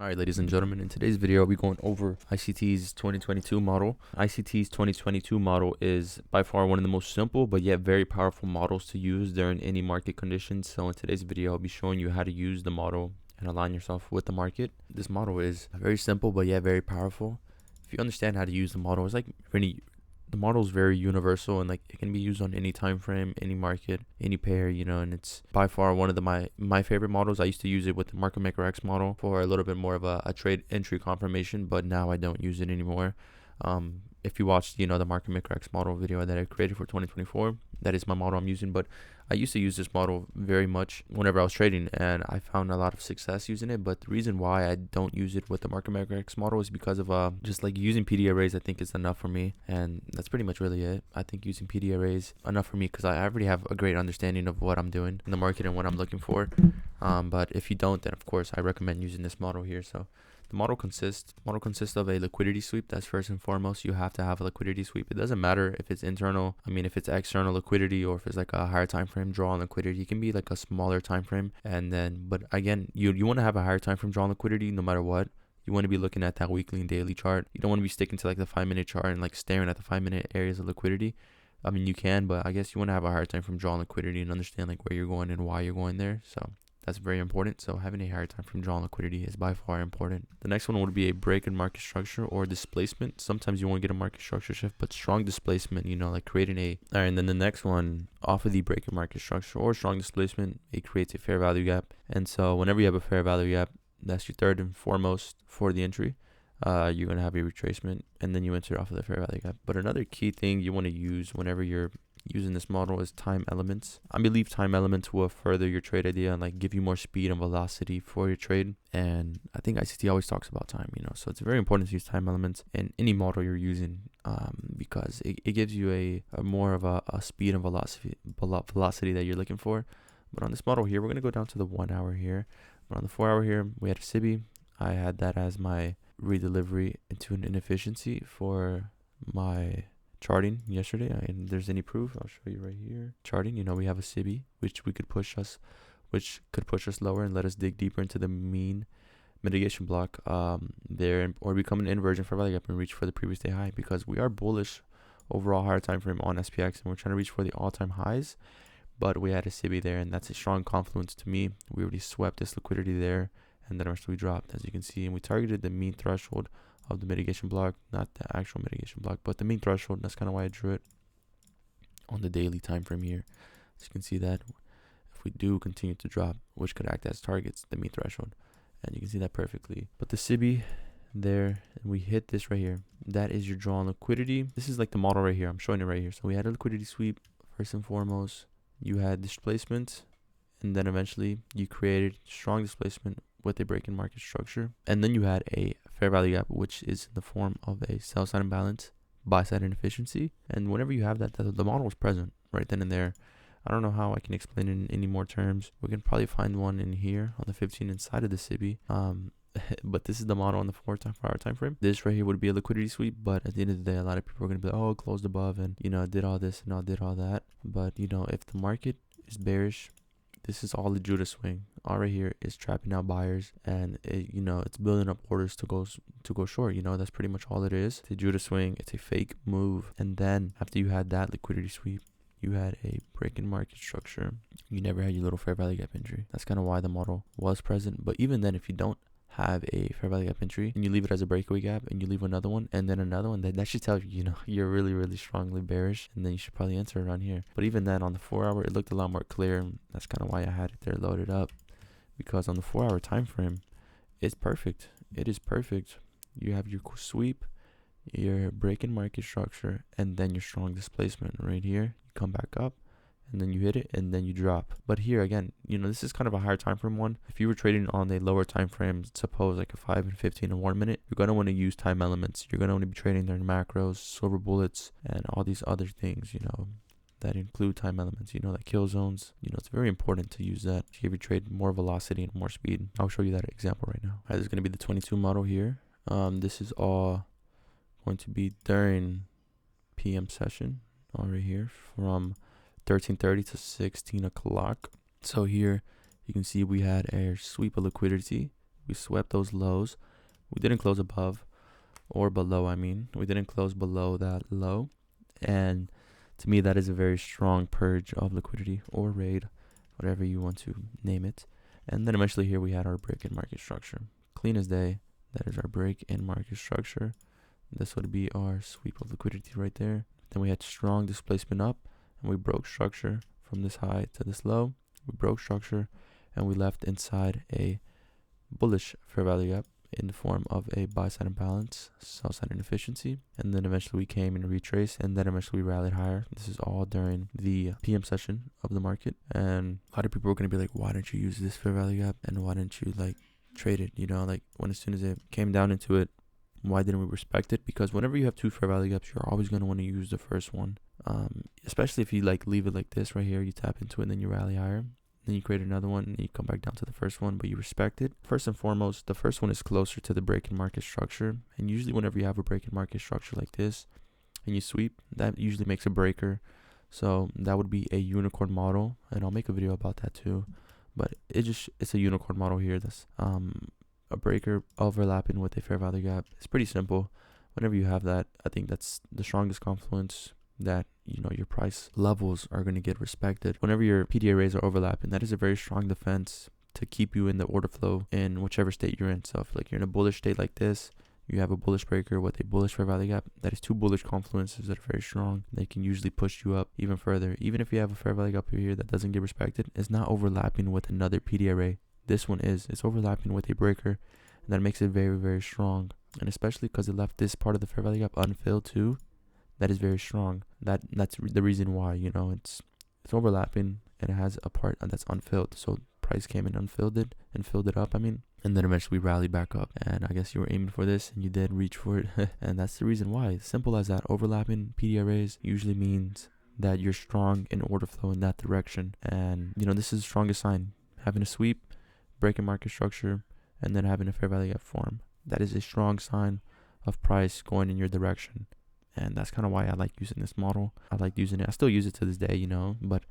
All right, ladies and gentlemen, in today's video, we're going over ICT's 2022 model. ICT's 2022 model is by far one of the most simple, but yet very powerful models to use during any market conditions. So in today's video, I'll be showing you how to use the model and align yourself with the market. This model is very simple, but yet very powerful. If you understand how to use the model, it's like the model is very universal and like it can be used on any time frame, any market, any pair, and it's by far one of my favorite models. I used to use it with the Market Maker X model for a little bit more of a trade entry confirmation, but now I don't use it anymore. If you watched, the Market Maker X model video that I created for 2024, that is my model I'm using. But I used to use this model very much whenever I was trading, and I found a lot of success using it. But the reason why I don't use it with the Market Maker X model is because of just like using PD arrays. I think is enough for me, and that's pretty much really it. I think using PD arrays enough for me because I already have a great understanding of what I'm doing in the market and what I'm looking for. But if you don't, then of course I recommend using this model here. So the model consists of a liquidity sweep. That's first and foremost. You have to have a liquidity sweep. It doesn't matter if it's internal. If it's external liquidity or if it's like a higher time frame draw on liquidity. It can be like a smaller time frame. But again, you want to have a higher time frame draw on liquidity no matter what. You want to be looking at that weekly and daily chart. You don't want to be sticking to like the 5-minute chart and like staring at the 5-minute areas of liquidity. You can, but I guess you want to have a higher time frame draw on liquidity and understand like where you're going and why you're going there. So that's very important. So having a higher time frame draw on liquidity is by far important. The next one would be a break in market structure or displacement. Sometimes you won't get a market structure shift, but strong displacement, like creating all right, and then the next one, off of the break in market structure or strong displacement, it creates a fair value gap. And so whenever you have a fair value gap, that's your third and foremost for the entry. You're going to have a retracement and then you enter off of the fair value gap. But another key thing you want to use whenever you're using this model is time elements. I believe time elements will further your trade idea and like give you more speed and velocity for your trade. And I think ICT always talks about time, so it's very important to use time elements in any model you're using because it gives you a more of a speed and velocity that you're looking for. But on this model here, we're going to go down to the 1 hour here. But on the 4 hour here, we had a SIBI. I had that as my redelivery into an inefficiency for my charting yesterday. And if there's any proof, I'll show you right here. Charting, we have a SIBI, which could push us lower and let us dig deeper into the mean mitigation block there, or become an inversion for value gap and reach for the previous day high, because we are bullish overall higher time frame on SPX and we're trying to reach for the all-time highs. But we had a SIBI there, and that's a strong confluence to me. We already swept this liquidity there, and then we dropped, as you can see, and we targeted the mean threshold of the mitigation block, not the actual mitigation block, but the mean threshold. That's kind of why I drew it on the daily time frame here. As you can see that if we do continue to drop, which could act as targets, the mean threshold, and you can see that perfectly. But the SIBI there, and we hit this right here. That is your draw on liquidity. This is like the model right here. I'm showing it right here. So we had a liquidity sweep first and foremost. You had displacement, and then eventually you created strong displacement with a break in market structure. And then you had a fair value gap, which is in the form of a sell side imbalance, buy side inefficiency. And whenever you have that, the model is present right then and there. I don't know how I can explain it in any more terms. We can probably find one in here on the 15 inside of the SIBI. But this is the model on the 4 hour time frame. This right here would be a liquidity sweep, but at the end of the day, a lot of people are going to be like, oh, closed above and did all this and did all that. But if the market is bearish, this is all the Judah swing. All right here is trapping out buyers, and it's building up orders to go short. That's pretty much all it is. It's a Judah swing. It's a fake move. And then after you had that liquidity sweep, you had a break in market structure. You never had your little fair value gap entry. That's kind of why the model was present. But even then, if you don't have a fair value gap entry and you leave it as a breakaway gap and you leave another one and then another one, that should tell you, you're really, really strongly bearish, and then you should probably enter around here. But even then, on the 4 hour, it looked a lot more clear. That's kind of why I had it there loaded up, because on the 4 hour time frame, it's perfect. It is perfect. You have your sweep, your break in market structure, and then your strong displacement right here. You come back up, and then you hit it, and then you drop. But here again, this is kind of a higher time frame one. If you were trading on a lower time frame, suppose like a 5 and 15 and 1 minute, you're going to want to use time elements. You're going to want to be trading their macros, silver bullets, and all these other things, that include time elements, like kill zones. It's very important to use that to give your trade more velocity and more speed. I'll show you that example right now. All right, this is going to be the 22 model here. This is all going to be during PM session, all right here, from 13:30 to 16 o'clock. So here you can see we had a sweep of liquidity. We swept those lows. We didn't close above or below. We didn't close below that low. And to me, that is a very strong purge of liquidity or raid, whatever you want to name it. And then eventually here we had our break in market structure. Clean as day. That is our break in market structure. This would be our sweep of liquidity right there. Then we had strong displacement up, and we broke structure from this high to this low. We broke structure, and we left inside a bullish fair value gap in the form of a buy side imbalance, sell side inefficiency, and then eventually we came and retraced, and then eventually we rallied higher. This is all during the PM session of the market, and a lot of people are going to be like, why didn't you use this fair value gap, and why didn't you like trade it? You know, like when as soon as it came down into it, why didn't we respect it? Because whenever you have two fair value gaps, you're always going to want to use the first one, especially if you like leave it like this right here. You tap into it and then you rally higher. Then you create another one and you come back down to the first one, but you respect it. First and foremost, the first one is closer to the break in market structure. And usually whenever you have a break in market structure like this and you sweep, that usually makes a breaker. So that would be a unicorn model. And I'll make a video about that too. But it's a unicorn model here. That's a breaker overlapping with a fair value gap. It's pretty simple. Whenever you have that, I think that's the strongest confluence that, you know, your price levels are going to get respected. Whenever your PDA rays are overlapping, that is a very strong defense to keep you in the order flow in whichever state you're in. So if like you're in a bullish state like this, you have a bullish breaker with a bullish fair value gap. That is two bullish confluences that are very strong. They can usually push you up even further. Even if you have a fair value gap here that doesn't get respected, it's not overlapping with another PDA ray. This one is. It's overlapping with a breaker, and that makes it very, very strong. And especially because it left this part of the fair value gap unfilled too. That is very strong. That's the reason why, you know, it's overlapping and it has a part that's unfilled. So price came in, unfilled it, and filled it up. And then eventually rallied back up. And I guess you were aiming for this, and you did reach for it. And that's the reason why. Simple as that. Overlapping PDA rays usually means that you're strong in order flow in that direction. And you know, this is the strongest sign. Having a sweep, breaking market structure, and then having a fair value gap form. That is a strong sign of price going in your direction. And that's kind of why I like using this model. I like using it. I still use it to this day, you know, but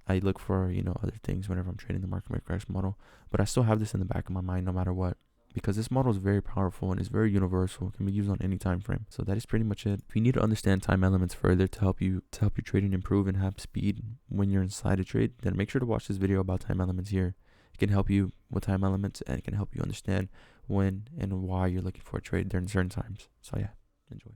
I look for, you know, other things whenever I'm trading the market maker model. But I still have this in the back of my mind no matter what, because this model is very powerful and it's very universal. It can be used on any time frame. So that is pretty much it. If you need to understand time elements further to help your trading improve and have speed when you're inside a trade, then make sure to watch this video about time elements here. It can help you with time elements, and it can help you understand when and why you're looking for a trade during certain times. So yeah, enjoy.